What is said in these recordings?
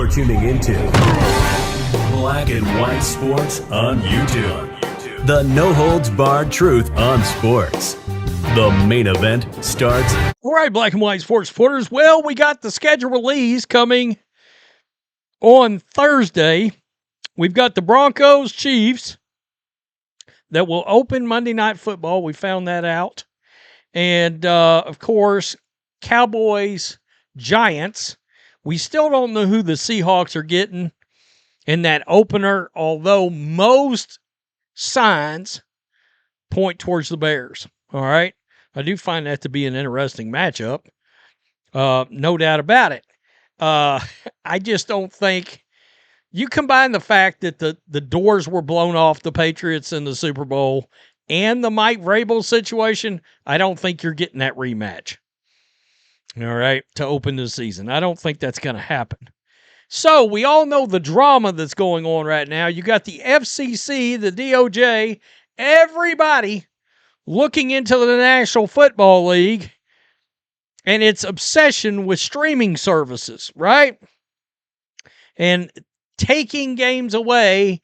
You're tuning into Black and White Sports on YouTube. The no-holds-barred truth on sports. The main event starts. All right, Black and White Sports supporters. Well, we got the schedule release coming on Thursday. We've got the Broncos Chiefs that will open Monday Night Football. We found that out. And, of course, Cowboys Giants. We still don't know who the Seahawks are getting in that opener, although most signs point towards the Bears. All right? I do find that to be an interesting matchup. No doubt about it. I just don't think you combine the fact that the doors were blown off the Patriots in the Super Bowl and the Mike Vrabel situation, I don't think you're getting that rematch. All right, to open the season. I don't think that's going to happen. So we all know the drama that's going on right now. You got the FCC, the DOJ, everybody looking into the National Football League and its obsession with streaming services, right? And taking games away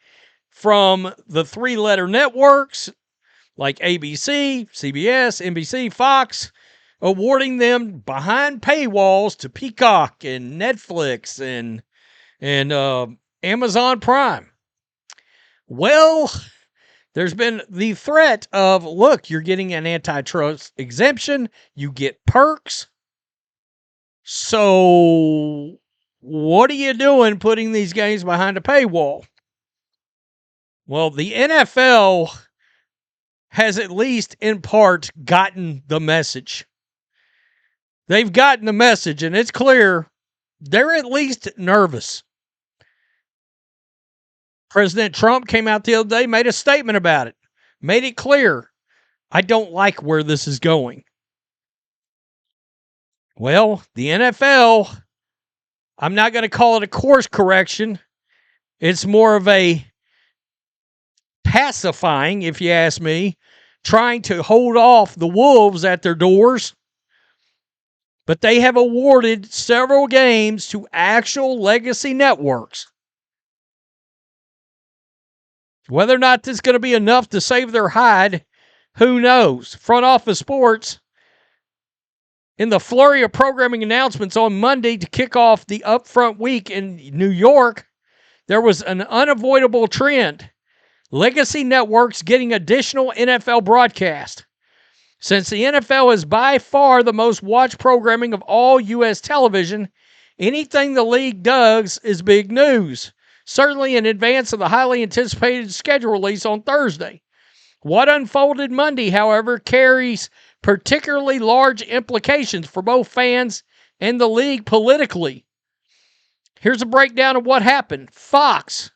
from the three-letter networks like ABC, CBS, NBC, Fox, awarding them behind paywalls to Peacock and Netflix and Amazon Prime. Well, there's been the threat of, look, you're getting an antitrust exemption, you get perks. So what are you doing putting these games behind a paywall? Well, the NFL has at least in part gotten the message. They've gotten the message, and it's clear they're at least nervous. President Trump came out the other day, made a statement about it, made it clear, I don't like where this is going. Well, the NFL, I'm not going to call it a course correction. It's more of a pacifying, if you ask me, trying to hold off the wolves at their doors. But they have awarded several games to actual legacy networks. Whether or not this is going to be enough to save their hide, who knows? Front Office Sports, in the flurry of programming announcements on Monday to kick off the upfront week in New York, there was an unavoidable trend. Legacy networks getting additional NFL broadcast. Since the NFL is by far the most watched programming of all U.S. television, anything the league does is big news, certainly in advance of the highly anticipated schedule release on Thursday. What unfolded Monday, however, carries particularly large implications for both fans and the league politically. Here's a breakdown of what happened. Fox.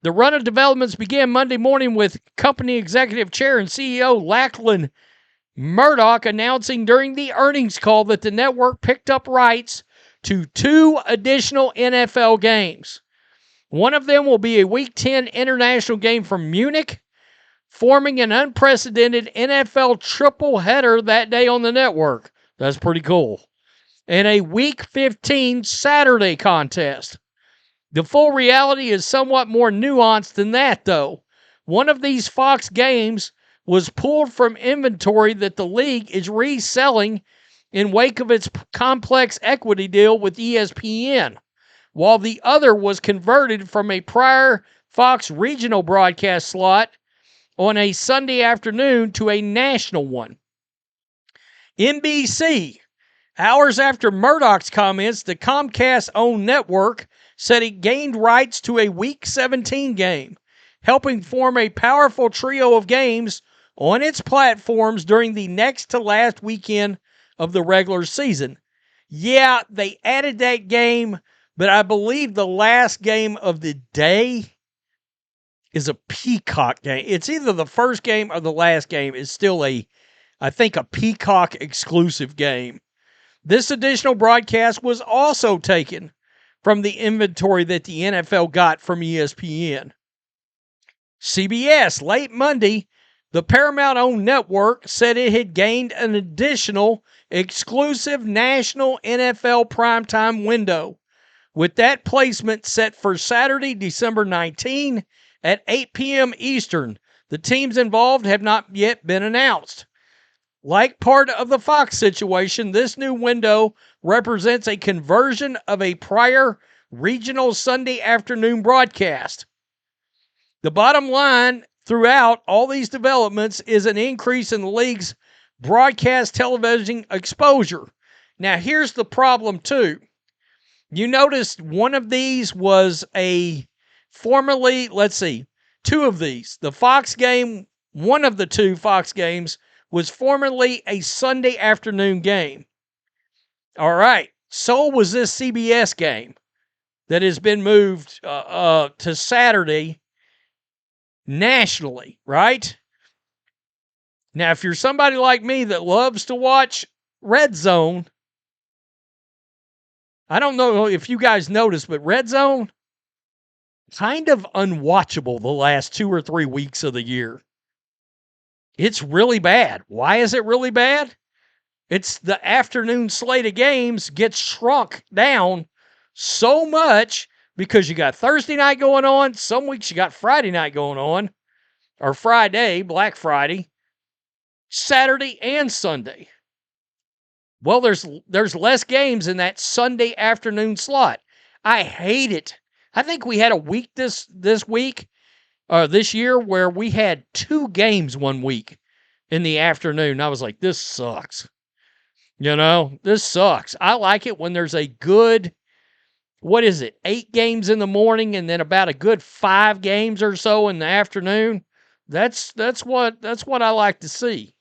The run of developments began Monday morning with company executive chair and CEO Lachlan Murdoch announcing during the earnings call that the network picked up rights to 2 additional NFL games. One of them will be a Week 10 international game from Munich, forming an unprecedented NFL triple header that day on the network. That's pretty cool. And a Week 15 Saturday contest. The full reality is somewhat more nuanced than that, though. One of these Fox games was pulled from inventory that the league is reselling in wake of its complex equity deal with ESPN, while the other was converted from a prior Fox regional broadcast slot on a Sunday afternoon to a national one. NBC, hours after Murdoch's comments, the Comcast-owned network said it gained rights to a Week 17 game, helping form a powerful trio of games on its platforms during the next to last weekend of the regular season. Yeah, they added that game, but I believe the last game of the day is a Peacock game. It's either the first game or the last game. It's still I think a Peacock exclusive game. This additional broadcast was also taken from the inventory that the NFL got from ESPN. CBS, late Monday, the Paramount-owned network said it had gained an additional exclusive national NFL primetime window with that placement set for Saturday, December 19 at 8 p.m. Eastern. The teams involved have not yet been announced. Like part of the Fox situation, this new window represents a conversion of a prior regional Sunday afternoon broadcast. The bottom line throughout all these developments is an increase in the league's broadcast television exposure. Now, here's the problem, too. You noticed one of these was a formerly, two of these. The Fox game, one of the two Fox games, was formerly a Sunday afternoon game. All right. So was this CBS game that has been moved to Saturday nationally, right? Now, if you're somebody like me that loves to watch Red Zone, I don't know if you guys noticed, but Red Zone, kind of unwatchable the last 2 or 3 weeks of the year. It's really bad. Why is it really bad? It's the afternoon slate of games gets shrunk down so much because you got Thursday night going on. Some weeks you got Friday night going on, or Friday, Black Friday, Saturday and Sunday. Well, there's less games in that Sunday afternoon slot. I hate it. I think we had a week this year where we had 2 games one week in the afternoon. I was like, this sucks. This sucks. I like it when there's a good, 8 games in the morning and then about a good 5 games or so in the afternoon. That's what I like to see.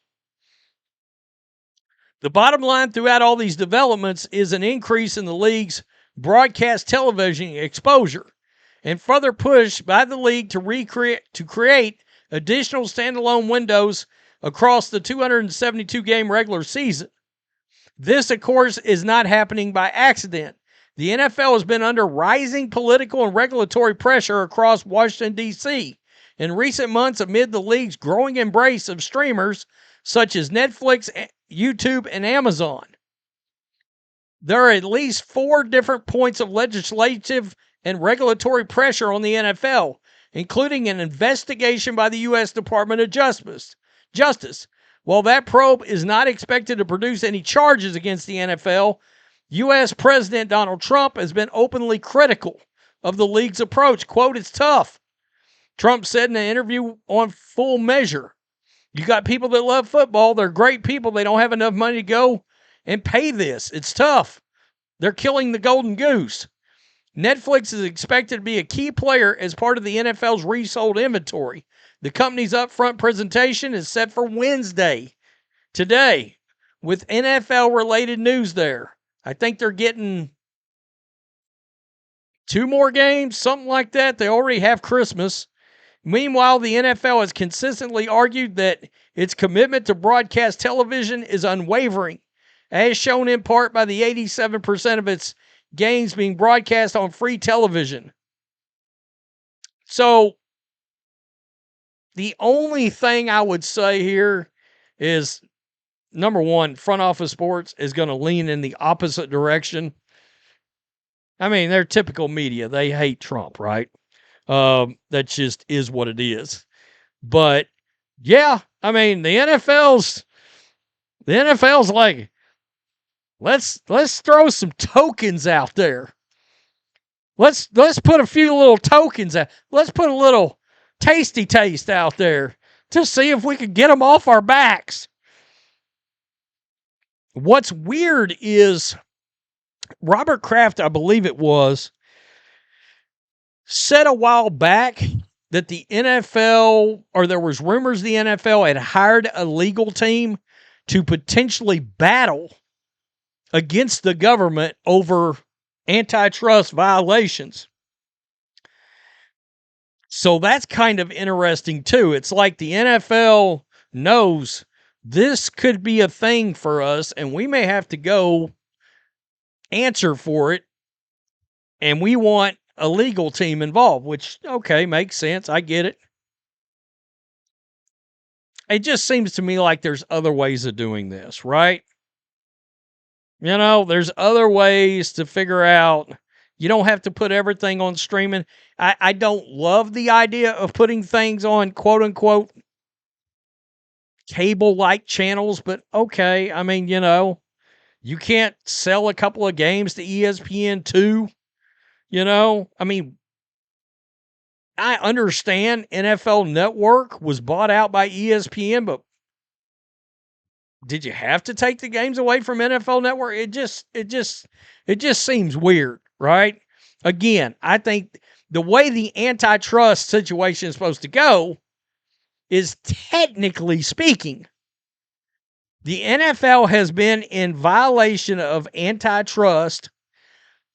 The bottom line throughout all these developments is an increase in the league's broadcast television exposure and further push by the league to create additional standalone windows across the 272-game regular season. This, of course, is not happening by accident. The NFL has been under rising political and regulatory pressure across Washington, D.C. in recent months amid the league's growing embrace of streamers such as Netflix, YouTube, and Amazon. There are at least 4 different points of legislative and regulatory pressure on the NFL, including an investigation by the U.S. Department of Justice. While that probe is not expected to produce any charges against the NFL, U.S. President Donald Trump has been openly critical of the league's approach. Quote, "It's tough." Trump said in an interview on Full Measure, "You got people that love football. They're great people. They don't have enough money to go and pay this. It's tough. They're killing the golden goose." Netflix is expected to be a key player as part of the NFL's resold inventory. The company's upfront presentation is set for Wednesday, today, with NFL-related news there. I think they're getting 2 more games, something like that. They already have Christmas. Meanwhile, the NFL has consistently argued that its commitment to broadcast television is unwavering, as shown in part by the 87% of its games being broadcast on free television. So, the only thing I would say here is, number one, front office sports is going to lean in the opposite direction. I mean, they're typical media. They hate Trump, right? That just is what it is. But yeah, I mean, the NFL's like, let's throw some tokens out there. Let's put a few little tokens out. Let's put a little tasty taste out there to see if we can get them off our backs. What's weird is Robert Kraft, I believe it was, said a while back that the NFL, or there was rumors the NFL had hired a legal team to potentially battle against the government over antitrust violations. So that's kind of interesting too. It's like the NFL knows this could be a thing for us and we may have to go answer for it, and we want a legal team involved, which, okay, makes sense. I get it. It just seems to me like there's other ways of doing this, right? There's other ways to figure out, You don't have to put everything on streaming. I don't love the idea of putting things on quote unquote cable-like channels, but okay. I mean, you can't sell a couple of games to ESPN2, I mean, I understand NFL Network was bought out by ESPN, but did you have to take the games away from NFL Network? It just seems weird, right? Again, I think the way the antitrust situation is supposed to go is, technically speaking, the NFL has been in violation of antitrust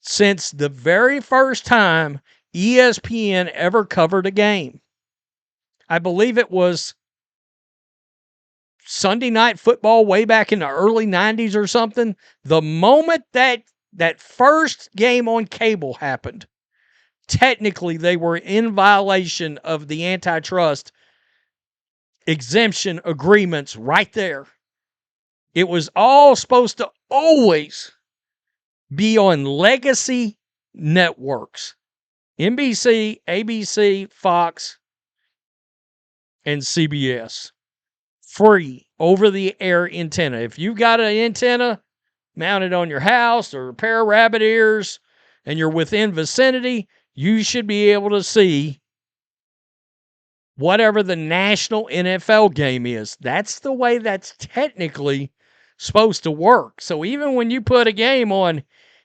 since the very first time ESPN ever covered a game. I believe it was Sunday Night Football way back in the early 90s or something. The moment that first game on cable happened, technically they were in violation of the antitrust exemption agreements right there. It was all supposed to always be on legacy networks. NBC, ABC, Fox, and CBS. Free over-the-air antenna. If you've got an antenna mounted on your house or a pair of rabbit ears and you're within vicinity, you should be able to see whatever the national NFL game is. That's the way that's technically supposed to work. So even when you put a game on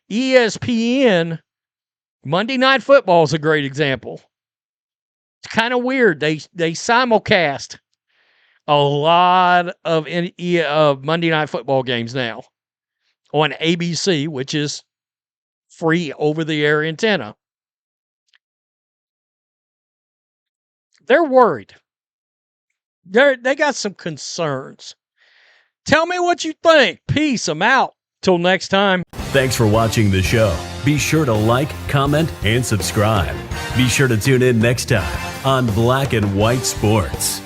ESPN, Monday Night Football is a great example. It's kind of weird. They simulcast a lot of Monday Night Football games now on ABC, which is free over-the-air antenna. They're worried. They got some concerns. Tell me what you think. Peace. I'm out. Till next time. Thanks for watching the show. Be sure to like, comment, and subscribe. Be sure to tune in next time on Black and White Sports.